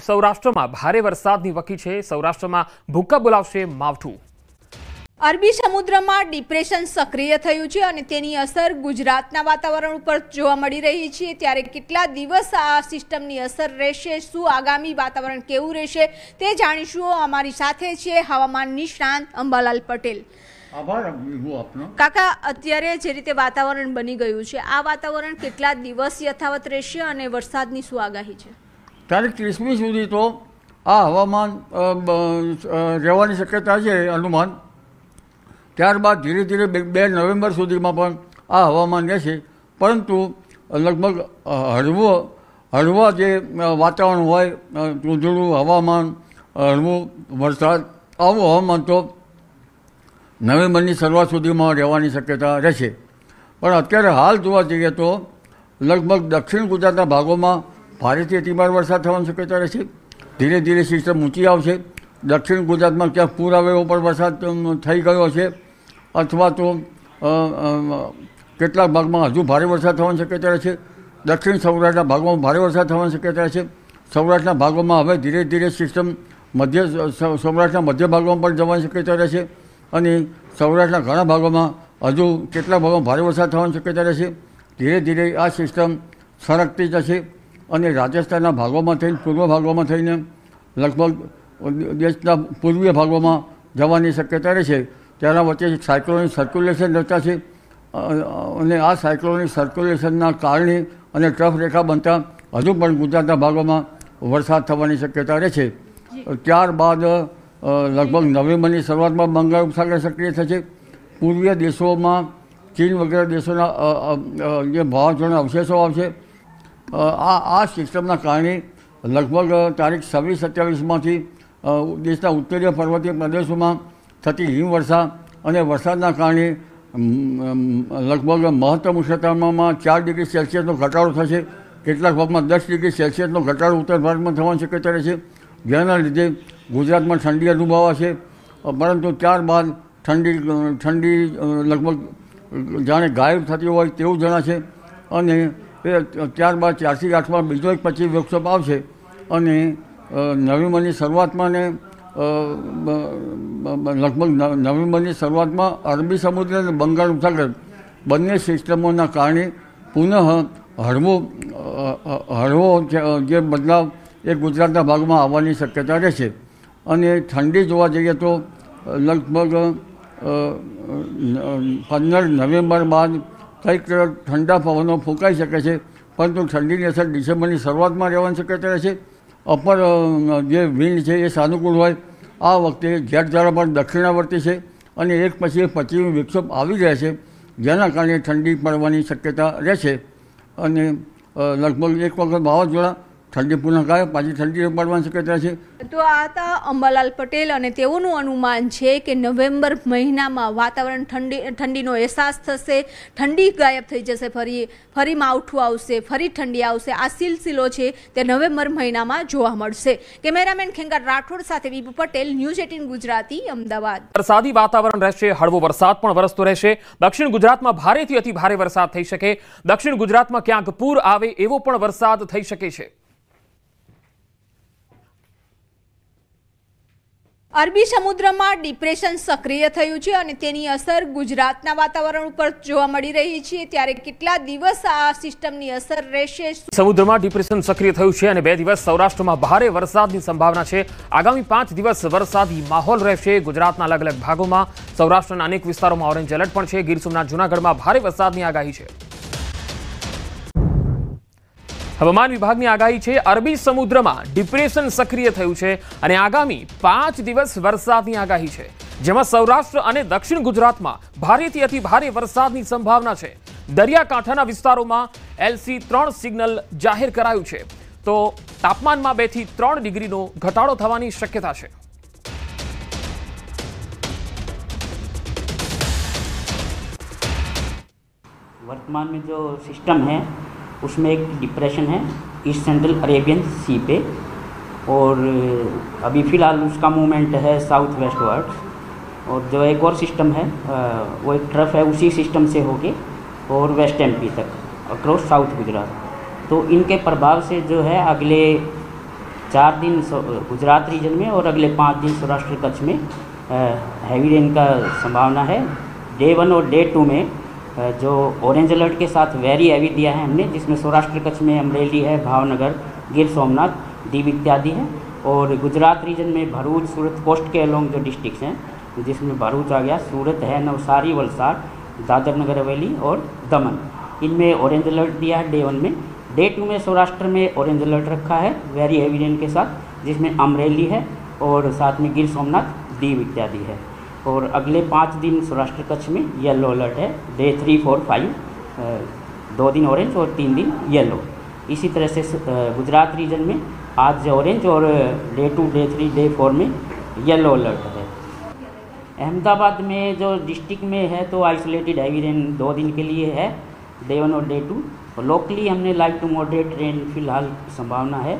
सौराष्ट्र में भारे वरसादनी वकी है। सौराष्ट्र में भूक्का बोलावशे मावठું। अरबी समुद्र में डिप्रेशन सक्रिय थयुं छे अने तेनी असर गुजरातना वातावरण पर जोवा मळी रही छे। त्यारे केटला दिवस आ सिस्टमनी असर रहेशे, शुं आगामी वातावरण केवुं रहेशे ते जाणीशुं। अमारी साथे छे हवामान निष्णात अंबालाल पटेल। आभार आपनो। काका, अत्यारे जे रीते वातावरण बनी गयुं छे, आ वातावरण केटला दिवस यथावत रहेशे अने वरसादनी शुं आगाही छे? तारीख 30મી સુધી તો આ હવામાન રહેવાની શક્યતા છે અનુમાન। ત્યારબાદ ધીરે ધીરે 2 નવેમ્બર સુધીમાં પણ આ હવામાન રહેશે, પરંતુ લગભગ હળવા જે વાતાવરણ હોય, ધૂંધળું હવામાન, હળવું વરસાદ, આવું હવામાન તો નવેમ્બરની શરૂઆત સુધીમાં રહેવાની શક્યતા રહેશે। પણ અત્યારે હાલ જોવા જઈએ તો લગભગ દક્ષિણ ગુજરાતના ભાગોમાં ભારેથી અતિભારે વરસાદ થવાની શક્યતા રહેશે। ધીરે ધીરે સિસ્ટમ ઊંચી આવશે। દક્ષિણ ગુજરાતમાં ક્યાંક પૂર આવે એવો પણ વરસાદ થઈ ગયો છે, અથવા તો કેટલાક ભાગમાં હજુ ભારે વરસાદ થવાની શક્યતા રહેશે। દક્ષિણ સૌરાષ્ટ્રના ભાગોમાં ભારે વરસાદ થવાની શક્યતા રહેશે। સૌરાષ્ટ્રના ભાગોમાં હવે ધીરે ધીરે સિસ્ટમ સૌરાષ્ટ્રના મધ્ય ભાગોમાં પણ જવાની શક્યતા રહેશે અને સૌરાષ્ટ્રના ઘણા ભાગોમાં હજુ કેટલાક ભાગોમાં ભારે વરસાદ થવાની શક્યતા રહેશે। ધીરે ધીરે આ સિસ્ટમ સરકતી જશે અને રાજસ્થાનના ભાગોમાં થઈને પૂર્વ ભાગોમાં થઈને લગભગ દેશના પૂર્વીય ભાગોમાં જવાની શક્યતા રહેશે। તેના વચ્ચે સાયક્લોનિક સર્ક્યુલેશન રચાશે અને આ સાયક્લોનિક સર્ક્યુલેશનના કારણે અને ટ્રફ રેખા બનતા હજુ પણ ગુજરાતના ભાગોમાં વરસાદ થવાની શક્યતા રહેશે। ત્યારબાદ લગભગ નવેમ્બરની શરૂઆતમાં બંગાળ ઉપસાગર સક્રિય થશે। પૂર્વીય દેશોમાં ચીન વગેરે દેશોના જે વાવાઝોડાના અવશેષો આવશે। આ સિસ્ટમના કારણે લગભગ તારીખ 26-27માંથી દેશના ઉત્તરીય પર્વતીય પ્રદેશોમાં થતી હિમવર્ષા અને વરસાદના કારણે લગભગ મહત્તમ ઉષ્ણતામાનમાં 4 ડિગ્રી સેલ્સિયસનો ઘટાડો થશે। કેટલાક ભાગમાં 10 ડિગ્રી સેલ્સિયસનો ઘટાડો ઉત્તર ભારતમાં થવાની શક્યતા રહેશે, જેના લીધે ગુજરાતમાં ઠંડી અનુભવાશે। પરંતુ ત્યારબાદ ઠંડી લગભગ જાણે ગાયબ થતી હોય તેવું જણાશે અને ત્યારબાદ 4થી 8માં બીજો એક પછી વિક્ષેપ આવશે અને નવેમ્બરની શરૂઆતમાં ને લગભગ નવેમ્બરની શરૂઆતમાં અરબી સમુદ્ર અને બંગાળ ઉપસાગર બંને સિસ્ટમોના કારણે પુનઃ હળવો જે બદલાવ એ ગુજરાતના ભાગમાં આવવાની શક્યતા રહેશે। અને ઠંડી જોવા જઈએ તો લગભગ 15 નવેમ્બર બાદ કંઈક ઠંડા પવનો ફૂંકાઈ શકે છે, પરંતુ ઠંડીની અસર ડિસેમ્બરની શરૂઆતમાં રહેવાની શક્યતા રહેશે। અપર જે વિન્ડ છે એ સાનુકૂળ હોય। આ વખતે જેટ ધારા પણ દક્ષિણાવર્તી છે અને એક પછી એક પશ્ચિમી વિક્ષેપ આવી રહ્યા છે, જેના કારણે ઠંડી પડવાની શક્યતા રહેશે અને લગભગ એક વખત વાવાઝોડા ઠંડી પુનઃ ગાયબ, પાછી ઠંડી પડવાની શક્યતા છે। તો આ હતા અંબાલાલ પટેલ અને તેઓનું અનુમાન છે કે નવેમ્બર મહિનામાં વાતાવરણ ઠંડીનો અહેસાસ થશે, ઠંડી ગાયબ થઈ જશે, ફરી માવઠું આવશે, ફરી ઠંડી આવશે। આ સિલસિલો છે તે નવેમ્બર મહિનામાં જોવા મળશે। કેમેરામેન ખેંગાર રાઠોડ સાથે વિભુ પટેલ, ન્યૂઝ 18 ગુજરાતી, અમદાવાદ। વરસાદી વાતાવરણ રહેશે, હળવો વરસાદ પણ વરસતો રહેશે। દક્ષિણ ગુજરાતમાં ભારેથી અતિ ભારે વરસાદ થઈ શકે। દક્ષિણ ગુજરાતમાં ક્યાંક પૂર આવે એવો પણ વરસાદ થઈ શકે છે। અરબી સમુદ્રમાં ડિપ્રેશન સક્રિય થયું છે અને તેની અસર ગુજરાતના વાતાવરણ ઉપર જોવા મળી રહી છે। ત્યારે કેટલા દિવસ આ સિસ્ટમની અસર રહેશે? સમુદ્રમાં ડિપ્રેશન સક્રિય થયું છે અને 2 દિવસ સૌરાષ્ટ્રમાં ભારે વરસાદની સંભાવના છે। આગામી 5 દિવસ વરસાદી માહોલ રહેશે ગુજરાતના અલગ અલગ ભાગોમાં। સૌરાષ્ટ્રના અનેક વિસ્તારોમાં ઓરેન્જ એલર્ટ પણ છે। ગીર સોમનાથ, જૂનાગઢમાં ભારે વરસાદની આગાહી છે। હવામાન વિભાગની આગાહી છે અરબી સમુદ્રમાં ડિપ્રેશન સક્રિય થયું છે અને આગામી 5 દિવસ વરસાદની આગાહી છે, જેમાં સૌરાષ્ટ્ર અને દક્ષિણ ગુજરાતમાં ભારેથી અતિ ભારે વરસાદની સંભાવના છે। દરિયાકાંઠાના વિસ્તારોમાં LC3 સિગ્નલ જાહેર કરાયું છે, તો તાપમાનમાં 2 થી 3 ડિગ્રીનો ઘટાડો થવાની શક્યતા છે। वर्तमान में जो सिस्टम है उसमें एक डिप्रेशन है ईस्ट सेंट्रल अरेबियन सी पे, और अभी फ़िलहाल उसका मूवमेंट है साउथ वेस्ट वर्ड। और जो एक और सिस्टम है वो एक ट्रफ है, उसी सिस्टम से होके और वेस्ट एमपी तक अक्रॉस साउथ गुजरात। तो इनके प्रभाव से जो है अगले 4 दिन गुजरात रीजन में और अगले 5 दिन सौराष्ट्र कच्छ में हैवी रेन का संभावना है। डे 1 और डे 2 में जो ऑरेंज अलर्ट के साथ वेरी हैवी दिया है हमने, जिसमें सौराष्ट्र कच्छ में अमरेली है, भावनगर, गिर सोमनाथ, दीव इत्यादि है। और गुजरात रीजन में भरूच, सूरत कोस्ट के अलोंग जो डिस्ट्रिक्ट्स हैं, जिसमें भरूच आ गया, सूरत है, नवसारी, वलसाड़, दादर नगर हवेली और दमन, इनमें ऑरेंज अलर्ट दिया है डे 1 में। डे 2 में सौराष्ट्र में ऑरेंज अलर्ट रखा है वेरी हैवी रेन के साथ, जिसमें अमरेली है और साथ में गिर सोमनाथ, दीव इत्यादि है। और अगले 5 दिन सौराष्ट्र कच्छ में येलो अलर्ट है, डे 3, 4, 5, 2 दिन ऑरेंज और 3 दिन येलो। इसी तरह से गुजरात रीजन में आज ऑरेंज और डे 2, डे 3, डे 4 में येलो अलर्ट है। अहमदाबाद में जो डिस्ट्रिक्ट में है तो आइसोलेटेड हैवी रेन 2 दिन के लिए है, डे 1 और डे 2। लोकली हमने लाइट टू मॉडरेट रेन फिलहाल संभावना है